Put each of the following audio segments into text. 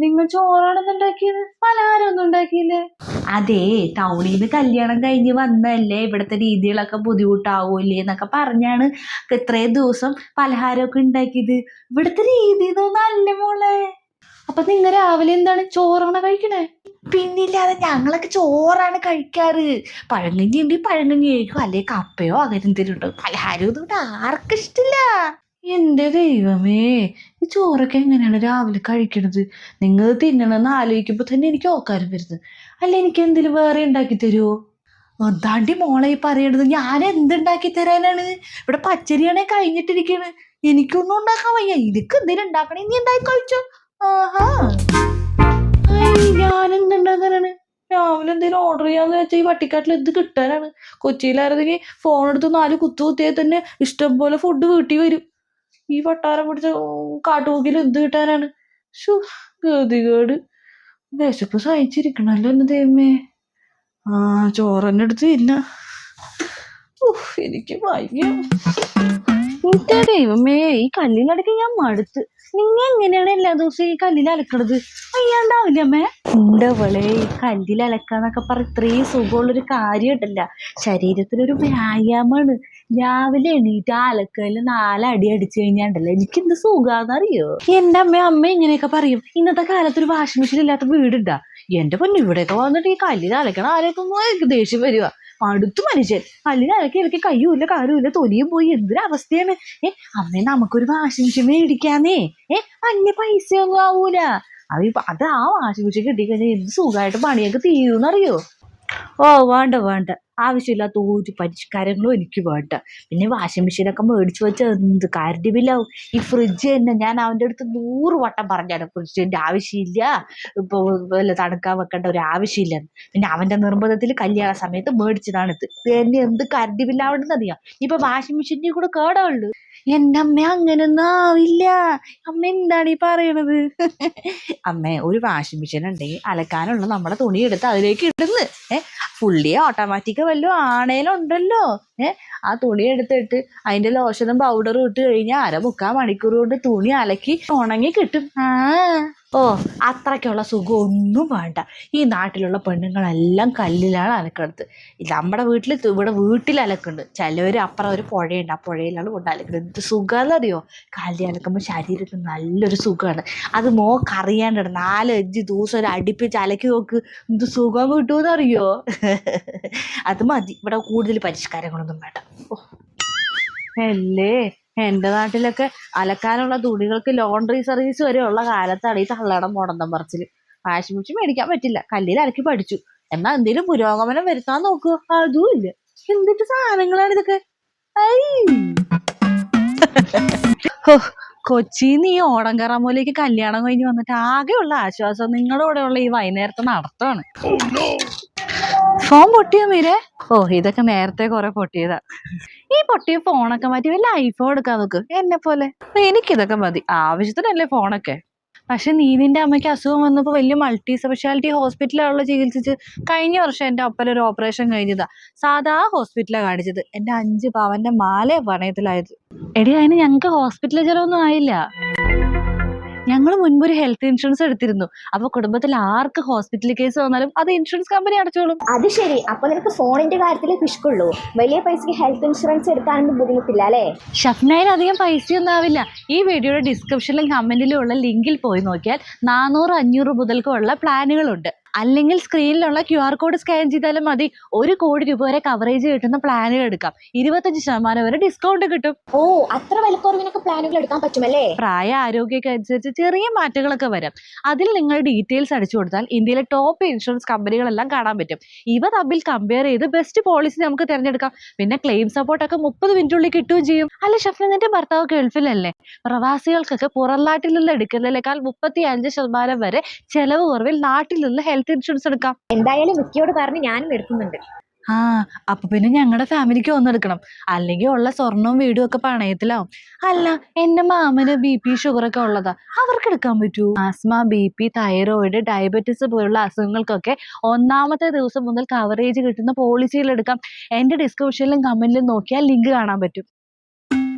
നിങ്ങൾ ചോറാണെന്ന് ഉണ്ടാക്കിയത്, പലഹാരം ഒന്നും ഉണ്ടാക്കിയില്ലേ? അതേ, ടൗണിൽ നിന്ന് കല്യാണം കഴിഞ്ഞ് വന്നല്ലേ, ഇവിടുത്തെ രീതികളൊക്കെ ബുദ്ധിമുട്ടാവൂലേ എന്നൊക്കെ പറഞ്ഞാണ് ഇത്രയും ദിവസം പലഹാരമൊക്കെ ഉണ്ടാക്കിയത്. ഇവിടുത്തെ രീതി അല്ല മോളെ. അപ്പൊ നിങ്ങൾ രാവിലെ എന്താണ് ചോറാണ് കഴിക്കണേ? പിന്നില്ലാതെ ഞങ്ങളൊക്കെ ചോറാണ് കഴിക്കാറ്. പഴങ്കഞ്ഞി ഉണ്ടെങ്കിൽ പഴങ്കഞ്ഞി കഴിക്കും, അല്ലെ കപ്പയോ അങ്ങനെ എന്തെങ്കിലും ഉണ്ട്. പലഹാരം ഇതുകൊണ്ട് ആർക്കും ഇഷ്ടമില്ല. എന്റെ ദൈവമേ, ഈ ചോറൊക്കെ എങ്ങനെയാണ് രാവിലെ കഴിക്കണത്? നിങ്ങൾ തിന്നണമെന്ന് ആലോചിക്കുമ്പോ തന്നെ എനിക്ക് ഓക്കാരം വരുന്നത്. അല്ല, എനിക്ക് എന്തെങ്കിലും വേറെ ഉണ്ടാക്കി തരുമോ? എന്താണ്ടി മോളെ ഈ പറയണത്? ഞാൻ എന്തുണ്ടാക്കി തരാനാണ്? ഇവിടെ പച്ചരിയാണെ കഴിഞ്ഞിട്ടിരിക്കണ്, എനിക്കൊന്നും ഉണ്ടാക്കാൻ വയ്യ. എനിക്ക് എന്തെങ്കിലും ഉണ്ടാക്കണേ, നീ എന്തായി കഴിച്ചോ. ആഹാ, ഞാൻ എന്തുണ്ടാക്കാനാണ്? രാവിലെ എന്തെങ്കിലും ഓർഡർ ചെയ്യാന്ന് വെച്ചാൽ ഈ വട്ടിക്കാട്ടിൽ എന്ത് കിട്ടാനാണ്? കൊച്ചിയിലായിരുന്നെങ്കിൽ ഫോൺ എടുത്ത് 4 കുത്തു കുത്തിയാൽ തന്നെ ഇഷ്ടം പോലെ ഫുഡ് വീട്ടിൽ വരും. ഈ വട്ടാരം പിടിച്ച കാട്ടുപോക്കിൽ എന്ത് കിട്ടാനാണ്? ഗതികേട്. വിശപ്പ് സഹിച്ചിരിക്കണല്ലോ എന്നെ ദൈവമേ. ചോറന്നെ എടുത്ത് തിന്ന. എനിക്ക് വയ്യ. എന്റെ ദൈവമേ, ഈ കല്ലിലടക്കി ഞാൻ മടുത്ത്. നിങ്ങ എങ്ങനെയാണ് എല്ലാ ദിവസവും ഈ കല്ലിൽ അലക്കണത്? വയ്യാണ്ടാവില്ല അമ്മേ? ഉണ്ടവളെ, ഈ കല്ലിൽ അലക്കാന്നൊക്കെ പറഞ്ഞ ഇത്രയും സുഖമുള്ളൊരു കാര്യം ഉണ്ടല്ല. ശരീരത്തിനൊരു വ്യായാമമാണ്. രാവിലെ എണീറ്റ് അലക്കല് 4 അടി അടിച്ചു കഴിഞ്ഞാണ്ടല്ലോ എനിക്ക് എന്ത് സുഖാന്നറിയോ? എന്റെ അമ്മ ഇങ്ങനെയൊക്കെ പറയും. ഇന്നത്തെ കാലത്ത് ഒരു വാഷിംഗ് മെഷീൻ ഇല്ലാത്ത വീടുണ്ടാ? എന്റെ പൊന്നു, ഇവിടെയൊക്കെ വന്നിട്ട് ഈ കല്ലിൽ അലക്കണ ആരെയൊക്കെ എനിക്ക് ദേഷ്യം വരുക. അടുത്ത് മനുഷ്യൻ കല്ലിൽ അലക്കി ഇറക്കി കയ്യൂല്ല കാലുമില്ല, തൊലിയും പോയി. എന്തൊരു അവസ്ഥയാണ്. അമ്മേ, നമുക്കൊരു വാഷിംഗ് മെഷീൻ മേടിക്കാന്നേ. വലിയ പൈസയൊന്നും ആവൂല. അത് ആ വാഷിംഗ് മെഷീൻ കിട്ടിക്കഴിഞ്ഞാൽ എന്ത് സുഖമായിട്ട് പണിയൊക്കെ തീരുന്നറിയോ? വേണ്ട, ആവശ്യമില്ലാത്ത ഒരു പരിഷ്കാരങ്ങളും എനിക്ക് വേണ്ട. പിന്നെ വാഷിംഗ് മെഷീനൊക്കെ മേടിച്ചു വെച്ചാൽ എന്ത് കറണ്ട് ബില്ലാവും. ഈ ഫ്രിഡ്ജ് തന്നെ ഞാൻ അവൻ്റെ അടുത്ത് 100 വട്ടം പറഞ്ഞാണ് ഫ്രിഡ്ജിൻ്റെ ആവശ്യമില്ല, ഇപ്പോൾ വല്ല തണുക്കാൻ വെക്കേണ്ട ഒരു ആവശ്യമില്ല. പിന്നെ അവൻ്റെ നിർബന്ധത്തിൽ കല്യാണ സമയത്ത് മേടിച്ചതാണ് ഇത്. തന്നെ എന്ത് കറണ്ട് ബില്ലാവണമെന്ന് അറിയാം. ഇപ്പൊ വാഷിംഗ് മെഷീൻ്റെ കൂടെ കേടുള്ളൂ. എൻ്റെ അമ്മ അങ്ങനൊന്നും ആവില്ല. അമ്മ എന്താണ് ഈ പറയണത്? അമ്മേ, ഒരു വാഷിംഗ് മെഷീൻ ഉണ്ടെങ്കിൽ അലക്കാനുള്ള നമ്മുടെ തുണി എടുത്ത് അതിലേക്ക് ഇടുന്നു. ഫുള്ളി ഓട്ടോമാറ്റിക് വല്ലതും ആണേലുണ്ടല്ലോ. ആ തുണി എടുത്തിട്ട് അതിന്റെ ലോഷനും പൗഡറും ഇട്ട് കഴിഞ്ഞാൽ 3/4 മണിക്കൂർ കൊണ്ട് തുണി അലക്കി ഉണങ്ങി കിട്ടും. അത്രയ്ക്കുള്ള സുഖം ഒന്നും വേണ്ട. ഈ നാട്ടിലുള്ള പെണ്ണുങ്ങളെല്ലാം കല്ലിലാണ് അലക്കണത്. നമ്മുടെ ഇവിടെ വീട്ടിൽ അലക്കുന്നുണ്ട്. ചിലവർ അപ്പുറം ഒരു പുഴയുണ്ട്, ആ പുഴയിലാണ് കൊണ്ട് അലക്കുന്നത്. എന്ത് സുഖമെന്നറിയോ? കല്ലിൽ അലക്കുമ്പോൾ ശരീരത്തിന് നല്ലൊരു സുഖമാണ്. അത് മോക്കറിയാണ്ട് 4-5 ദിവസം ഒരു അടുപ്പിച്ച് അലക്കി നോക്ക്, എന്ത് സുഖം കിട്ടുമെന്നറിയോ? അത് മതി. ഇവിടെ കൂടുതൽ പരിഷ്കാരങ്ങളൊന്നും വേണ്ട. അല്ലേ, എൻ്റെ നാട്ടിലൊക്കെ അലക്കാനുള്ള തുണികൾക്ക് ലോണ്ടറി സർവീസ് വരെ ഉള്ള കാലത്താണ് ഈ തള്ളയുടെ മുടന്തം പറച്ചില്. വാഷിംഗ് മെഷീൻ മേടിക്കാൻ പറ്റില്ല, കല്ലിൽ അലക്കി പഠിച്ചു. എന്നാ എന്തെങ്കിലും പുരോഗമനം വരുത്താൻ നോക്കുക, അതും ഇല്ല. എന്തിട്ട് സാധനങ്ങളാണ് ഇതൊക്കെ? കൊച്ചിന്ന് ഈ ഓടങ്കറാമൂലേക്ക് കല്യാണം കഴിഞ്ഞ് വന്നിട്ട് ആകെയുള്ള ആശ്വാസം നിങ്ങളുടെ കൂടെയുള്ള ഈ വൈകുന്നേരത്തെ നടത്തമാണ്. ഫോൺ പൊട്ടിയോ മീരെ? ഇതൊക്കെ നേരത്തെ കുറെ പൊട്ടിയതാ. ഈ പൊട്ടിയ ഫോണൊക്കെ മാറ്റി വല്ല ഐഫോൺ എടുക്കാൻ നോക്ക്. എന്നെ പോലെ എനിക്കിതൊക്കെ മതി, ആവശ്യത്തിനല്ലേ ഫോണൊക്കെ. പക്ഷെ നിന്റെ അമ്മയ്ക്ക് അസുഖം വന്നപ്പോ വലിയ മൾട്ടി സ്പെഷ്യാലിറ്റി ഹോസ്പിറ്റലാണല്ലോ ചികിത്സിച്ച്. കഴിഞ്ഞ വർഷം എൻ്റെ ഒപ്പന ഒരു ഓപ്പറേഷൻ കഴിഞ്ഞതാ. സാധാ ഹോസ്പിറ്റലാണ് കാണിച്ചത്. എൻ്റെ 5 പവന്റെ മാല പണയത്തിലായത്. എടി, അതിന് ഞങ്ങക്ക് ഹോസ്പിറ്റൽ ചെലവൊന്നും ആയില്ല. ഞങ്ങൾ മുൻപൊരു ഹെൽത്ത് ഇൻഷുറൻസ് എടുത്തിരുന്നു. അപ്പൊ കുടുംബത്തിൽ ആർക്ക് ഹോസ്പിറ്റൽ കേസ് വന്നാലും അത് ഇൻഷുറൻസ് കമ്പനി അടച്ചോളും. അത് ശരി. അപ്പൊ നിനക്ക് ഫോണിന്റെ കാര്യത്തിലേ പിഷ്കുള്ളൂ. വലിയ പൈസക്ക് ഹെൽത്ത് ഇൻഷുറൻസ് എടുക്കാനൊന്നും ബുദ്ധിമുട്ടില്ല അല്ലേ? ഷഫ്നയിൽ അധികം പൈസയൊന്നും ആവില്ല. ഈ വീഡിയോയുടെ ഡിസ്ക്രിപ്ഷനിലും കമന്റിലും ഉള്ള ലിങ്കിൽ പോയി നോക്കിയാൽ 400-500 മുതൽക്കുള്ള പ്ലാനുകളുണ്ട്. അല്ലെങ്കിൽ സ്ക്രീനിലുള്ള QR കോഡ് സ്കാൻ ചെയ്താലും മതി. 1 കോടി രൂപ വരെ കവറേജ് കിട്ടുന്ന പ്ലാനുകൾ എടുക്കാം. 25% വരെ ഡിസ്കൗണ്ട് കിട്ടും. അത്ര വിലക്കുറവിനൊക്കെ പ്ലാനുകൾ എടുക്കാൻ പറ്റുമല്ലേ? പ്രായ ആരോഗ്യമൊക്കെ അനുസരിച്ച് ചെറിയ മാറ്റങ്ങളൊക്കെ വരാം. അതിൽ നിങ്ങൾ ഡീറ്റെയിൽസ് അടിച്ചു കൊടുത്താൽ ഇന്ത്യയിലെ ടോപ്പ് ഇൻഷുറൻസ് കമ്പനികളെല്ലാം കാണാൻ പറ്റും. ഇവ തമ്മിൽ കമ്പയർ ചെയ്ത് ബെസ്റ്റ് പോളിസി നമുക്ക് തിരഞ്ഞെടുക്കാം. പിന്നെ ക്ലെയിം സപ്പോർട്ടൊക്കെ 30 മിനിറ്റുള്ളിൽ കിട്ടുകയും ചെയ്യും. അല്ല ഷഫ്ന, നിന്റെ ഭർത്താവ് ഗൾഫിലല്ലേ? പ്രവാസികൾക്കൊക്കെ പുറം നാട്ടിൽ നിന്ന് എടുക്കുന്നതിനേക്കാൾ 35% വരെ ചെലവ് കുറവിൽ നാട്ടിൽ നിന്ന് ഹെൽത്ത് ഇൻഷുറൻസ് എടുക്കാം. എന്തായാലും വിക്കിയോട് പറഞ്ഞ് ഞാനും എടുക്കുന്നുണ്ട്. അപ്പൊ പിന്നെ ഞങ്ങളുടെ ഫാമിലിക്ക് ഒന്നെടുക്കണം. അല്ലെങ്കിൽ ഉള്ള സ്വർണവും വീടും ഒക്കെ പണയത്തിലാവും. അല്ല, എന്റെ മാമന് BP ഷുഗറൊക്കെ ഉള്ളതാ, അവർക്ക് എടുക്കാൻ പറ്റൂ? ആസ്മ, BP, തൈറോയിഡ്, ഡയബറ്റീസ് പോലുള്ള അസുഖങ്ങൾക്കൊക്കെ 1ാമത്തെ ദിവസം മുതൽ കവറേജ് കിട്ടുന്ന പോളിസികൾ എടുക്കാം. എന്റെ ഡിസ്ക്രിപ്ഷനിലും കമന്റിലും നോക്കിയാൽ ലിങ്ക് കാണാൻ പറ്റും.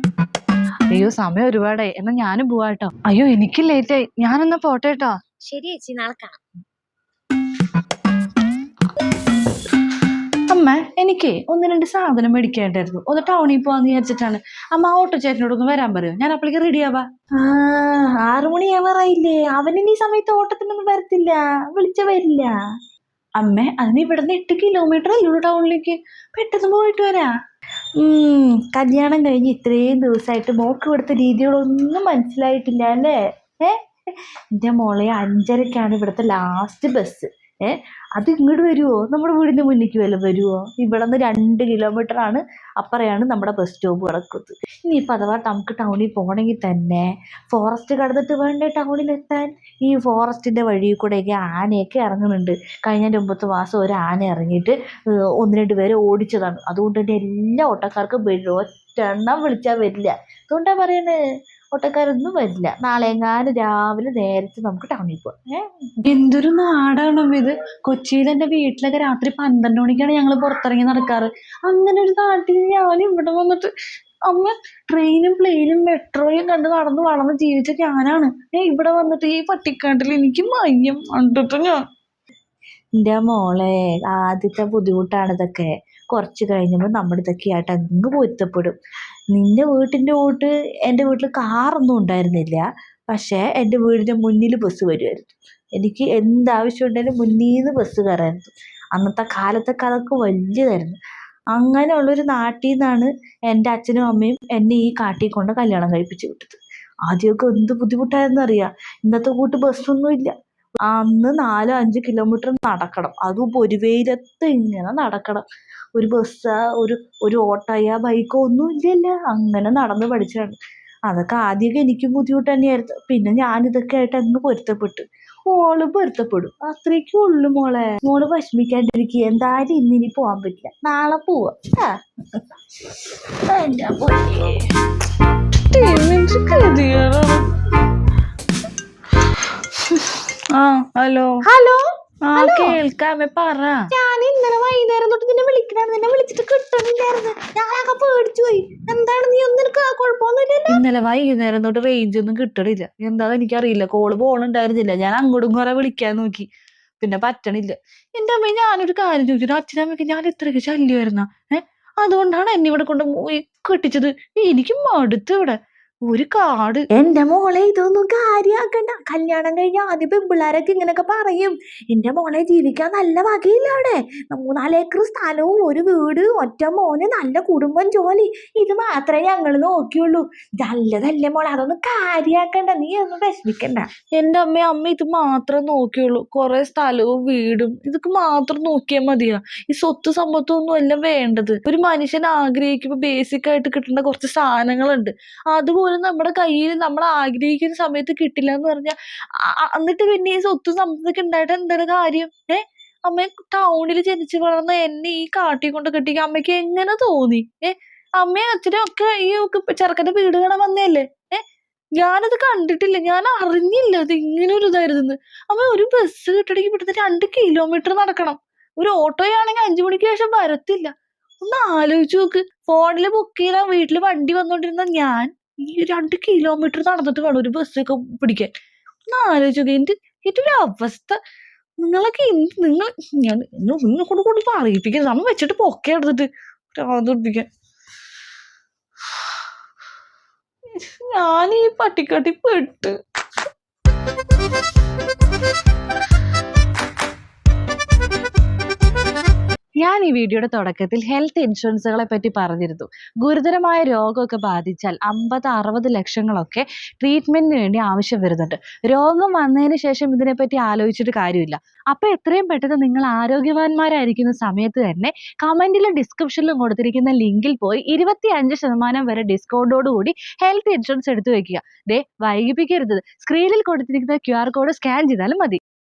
അയ്യോ സമയം ഒരുപാടായി, എന്നാ ഞാനും പോവാട്ടോ. അയ്യോ എനിക്ക് ലേറ്റായി, ഞാനെന്നാ പോട്ടെ കേട്ടോ. ശരി ചേച്ചി, നാളെ കാണാം. അമ്മ എനിക്ക് ഒന്ന് രണ്ട് സാധനം മേടിക്കാണ്ടായിരുന്നു, ഒന്ന് ടൗണിൽ പോവാന്ന് വിചാരിച്ചിട്ടാണ്. അമ്മ ഓട്ടോ ചേട്ടനോടൊന്ന് വരാൻ പറയോ, ഞാൻ അപ്പോഴേക്ക് റെഡി ആവാ. 6 മണിയാവാറായില്ലേ? അവനും ഈ സമയത്ത് ഓട്ടത്തിനൊന്നും വരത്തില്ല, വിളിച്ച വരില്ല. അമ്മ അതിന് ഇവിടുന്ന് 8 കിലോമീറ്റർ അല്ലൂ ടൗണിലേക്ക്, പെട്ടെന്ന് പോയിട്ട് വരാ. കല്യാണം കഴിഞ്ഞ് ഇത്രയും ദിവസമായിട്ട് മോക്ക് ഇവിടുത്തെ രീതികളൊന്നും മനസ്സിലായിട്ടില്ല അല്ലേ? എൻ്റെ മോളെ 5:30ക്കാണ് ഇവിടുത്തെ ലാസ്റ്റ് ബസ്. അത് ഇങ്ങോട്ട് വരുമോ? നമ്മുടെ വീടിൻ്റെ മുന്നിലേക്ക് വല്ലതും വരുമോ? ഇവിടെ നിന്ന് 2 കിലോമീറ്റർ ആണ് അപ്പുറയാണ് നമ്മുടെ ബസ് സ്റ്റോപ്പ് കിടക്കുന്നത്. ഇനിയിപ്പോൾ അഥവാ നമുക്ക് ടൗണിൽ പോകണമെങ്കിൽ തന്നെ ഫോറസ്റ്റ് കടന്നിട്ട് വേണ്ടേ ടൗണിലെത്താൻ? ഈ ഫോറസ്റ്റിൻ്റെ വഴിയിൽ കൂടെയൊക്കെ ആനയൊക്കെ ഇറങ്ങുന്നുണ്ട്. കഴിഞ്ഞ 9 മാസം ഒരു ആന ഇറങ്ങിയിട്ട് 1-2 പേരെ ഓടിച്ചതാണ്. അതുകൊണ്ട് തന്നെ എല്ലാ ഓട്ടക്കാർക്കും വരും, ഒറ്റെണ്ണം വിളിച്ചാൽ വരില്ല. അതുകൊണ്ടാണ് പറയുന്നത് ഓട്ടക്കാരൊന്നും വരില്ല. നാളെ എങ്ങാനും രാവിലെ നേരത്തെ നമുക്ക് ടൗണിൽ പോവാം. എന്തൊരു നാടാണ് ഇത്. കൊച്ചിയിൽ എൻ്റെ വീട്ടിലൊക്കെ രാത്രി 12 മണിക്കാണ് ഞങ്ങൾ പുറത്തിറങ്ങി നടക്കാറ്. അങ്ങനെ ഒരു നാട്ടിൽ ഞാൻ ഇവിടെ വന്നിട്ട് അമ്മ ട്രെയിനും പ്ലെയിനും മെട്രോയും കണ്ട് നടന്ന് വളർന്ന് ജീവിച്ച ഞാനാണ്. ഇവിടെ വന്നിട്ട് ഈ പട്ടിക്കാട്ടിൽ എനിക്ക് മയ്യം കണ്ടിട്ട് ഞാൻ. എൻ്റെ മോളെ ആദ്യത്തെ ബുദ്ധിമുട്ടാണ് ഇതൊക്കെ. കുറച്ച് കഴിഞ്ഞപ്പോൾ നമ്മുടെ ഇതൊക്കെ ആയിട്ട് അങ്ങ് പൊരുത്തപ്പെടും. നിൻ്റെ വീട്ടിൻ്റെ കൂട്ട് എൻ്റെ വീട്ടിൽ കാറൊന്നും ഉണ്ടായിരുന്നില്ല, പക്ഷേ എൻ്റെ വീടിൻ്റെ മുന്നിൽ ബസ് വരുമായിരുന്നു. എനിക്ക് എന്താവശ്യം ഉണ്ടെങ്കിലും മുന്നിൽ നിന്ന് ബസ് കയറായിരുന്നു. അന്നത്തെ കാലത്തൊക്കെ അതൊക്കെ വലിയതായിരുന്നു. അങ്ങനെയുള്ളൊരു നാട്ടിൽ നിന്നാണ് എൻ്റെ അച്ഛനും അമ്മയും എന്നെ ഈ കാട്ടിൽ കൊണ്ട് കല്യാണം കഴിപ്പിച്ച് വിട്ടത്. ആദ്യമൊക്കെ എന്ത് ബുദ്ധിമുട്ടായിരുന്നു അറിയാം. ഇന്നത്തെ കൂട്ട് ബസ്സൊന്നും ഇല്ല. അന്ന് 4-5 കിലോമീറ്റർ നടക്കണം, അതും ഒരു വെയിലത്ത് ഇങ്ങനെ നടക്കണം. ഒരു ബസ്സാ ഒരു ഓട്ടോയാ ബൈക്കോ ഒന്നും ഇല്ലല്ലോ. അങ്ങനെ നടന്ന് പഠിച്ചതാണ്. അതൊക്കെ ആദ്യമൊക്കെ എനിക്കും ബുദ്ധിമുട്ട് തന്നെയായിരുന്നു. പിന്നെ ഞാനിതൊക്കെ ആയിട്ട് അങ്ങ് പൊരുത്തപ്പെട്ടു. മോള് പൊരുത്തപ്പെടും, അത്രയ്ക്കും ഉള്ളു മോളെ. മോള് വിഷമിക്കാണ്ടിരിക്കുക. എന്തായാലും ഇന്നിനി പോകാൻ പറ്റില്ല, നാളെ പോവാം. എൻ്റെ പൊന്നേ. Hello hello. കേൾക്കാമേ, പറ. ഞാൻ ഇന്നലെ വൈകുന്നേരം തൊട്ട് നിന്നെ വിളിക്കണായിരുന്നു, നിന്നെ വിളിച്ചിട്ട് കിട്ടണില്ലായിരുന്നു. ഞാനൊക്കെ പേടിച്ചു പോയി. എന്താണ്, നീ ഒന്നും കുഴപ്പമൊന്നുമില്ലല്ലോ? ഇന്നലെ വൈകുന്നേരം തൊട്ട് റേഞ്ച് ഒന്നും കിട്ടണില്ല, എന്താന്ന് എനിക്കറിയില്ല. കോള് പോണുണ്ടായിരുന്നില്ല. ഞാൻ അങ്ങോട്ടും കുറെ വിളിക്കാൻ നോക്കി, പിന്നെ പറ്റണില്ല. എൻ്റെ അമ്മ, ഞാനൊരു കാര്യം ചോദിച്ചു, അച്ഛനമ്മയ്ക്ക് ഞാൻ ഇത്രയൊക്കെ ശല്യമായിരുന്ന? അതുകൊണ്ടാണ് എന്നെ ഇവിടെ കൊണ്ട് കെട്ടിച്ചത്. എനിക്ക് മടുത്ത് ഇവിടെ ഒരു കാട്. എന്റെ മോളെ ഇതൊന്നും കാര്യാക്കണ്ട. കല്യാണം കഴിഞ്ഞ ആദ്യം പെൺപിള്ളേരൊക്കെ ഇങ്ങനെയൊക്കെ പറയും. എന്റെ മോളെ ജീവിക്കാൻ നല്ല വകയില്ല അവിടെ. 3-4 ഏക്കർ സ്ഥലവും ഒരു വീട്, ഒറ്റ മോന്, നല്ല കുടുംബം, ജോലി. ഇത് മാത്രമേ ഞങ്ങൾ നോക്കിയുള്ളൂ. നല്ലതല്ലേ മോളെ, അതൊന്നും കാര്യാക്കണ്ട, നീ ഒന്നും വിഷമിക്കണ്ട. എൻ്റെ അമ്മ ഇത് മാത്രം നോക്കിയുള്ളൂ. കുറെ സ്ഥലവും വീടും ഇതൊക്കെ മാത്രം നോക്കിയാൽ മതിയാ. ഈ സ്വത്ത് സമ്പത്തും ഒന്നും എല്ലാം വേണ്ടത്. ഒരു മനുഷ്യൻ ആഗ്രഹിക്കുമ്പോൾ ബേസിക് ആയിട്ട് കിട്ടേണ്ട കുറച്ച് സാധനങ്ങളുണ്ട്. അതുപോലെ നമ്മുടെ കയ്യിൽ നമ്മൾ ആഗ്രഹിക്കുന്ന സമയത്ത് കിട്ടില്ല എന്ന് പറഞ്ഞാൽ എന്നിട്ട് പിന്നെ ഈ സ്വത്തും സമ്പത്തൊക്കെ ഉണ്ടായിട്ട് എന്താണ് കാര്യം? അമ്മ ടൗണിൽ ജനിച്ചു വളർന്ന എന്നെ ഈ കാട്ടി കൊണ്ട് കെട്ടിക്കാൻ അമ്മയ്ക്ക് എങ്ങനെ തോന്നി? അമ്മയും അച്ഛനും ഒക്കെ ഈ ചെറുക്കന്റെ വീട് കാണാൻ വന്നതല്ലേ? ഞാനത് കണ്ടിട്ടില്ല, ഞാൻ അറിഞ്ഞില്ല അത് ഇങ്ങനെ ഒരു ഇതായിരുന്നു. അമ്മ ഒരു ബസ് കിട്ടണമെങ്കിൽ ഇവിടുന്ന് 2 കിലോമീറ്റർ നടക്കണം. ഒരു ഓട്ടോയാണെങ്കിൽ 5 മണിക്ക് ശേഷം വരത്തില്ല. ഒന്ന് ആലോചിച്ച് നോക്ക്. ഫോണിൽ ബുക്ക് ചെയ്താൽ വീട്ടിൽ വണ്ടി വന്നോണ്ടിരുന്ന ഞാൻ ഈ 2 കിലോമീറ്റർ നടന്നിട്ട് വേണം ഒരു ബസ്സൊക്കെ പിടിക്കാൻ. ഒന്ന് ആലോചിച്ച് നോക്ക്. എൻ്റെ ഒരു അവസ്ഥ. നിങ്ങളൊക്കെ ഞാൻ നിങ്ങളെ കൊണ്ട് പറയിപ്പിക്കരുത്. അമ്മ വെച്ചിട്ട് പൊക്കെ എടുത്തിട്ട് പിടിപ്പിക്കാൻ. ഞാൻ ഈ പട്ടിക്കാട്ടി പെട്ട്. ഞാൻ ഈ വീഡിയോയുടെ തുടക്കത്തിൽ ഹെൽത്ത് ഇൻഷുറൻസുകളെ പറ്റി പറഞ്ഞിരുന്നു. ഗുരുതരമായ രോഗമൊക്കെ ബാധിച്ചാൽ 50-60 ലക്ഷങ്ങളൊക്കെ ട്രീറ്റ്മെന്റിന് വേണ്ടി ആവശ്യം വരുന്നുണ്ട്. രോഗം വന്നതിന് ശേഷം ഇതിനെപ്പറ്റി ആലോചിച്ചിട്ട് കാര്യമില്ല. അപ്പോൾ എത്രയും പെട്ടെന്ന് നിങ്ങൾ ആരോഗ്യവാന്മാരായിരിക്കുന്ന സമയത്ത് തന്നെ കമന്റിലും ഡിസ്ക്രിപ്ഷനിലും കൊടുത്തിരിക്കുന്ന ലിങ്കിൽ പോയി 25% വരെ ഡിസ്കൗണ്ടോടുകൂടി ഹെൽത്ത് ഇൻഷുറൻസ് എടുത്തു വെക്കുക. വൈകിപ്പിക്കരുത്. സ്ക്രീനിൽ കൊടുത്തിരിക്കുന്ന QR കോഡ് സ്കാൻ ചെയ്താലും മതി.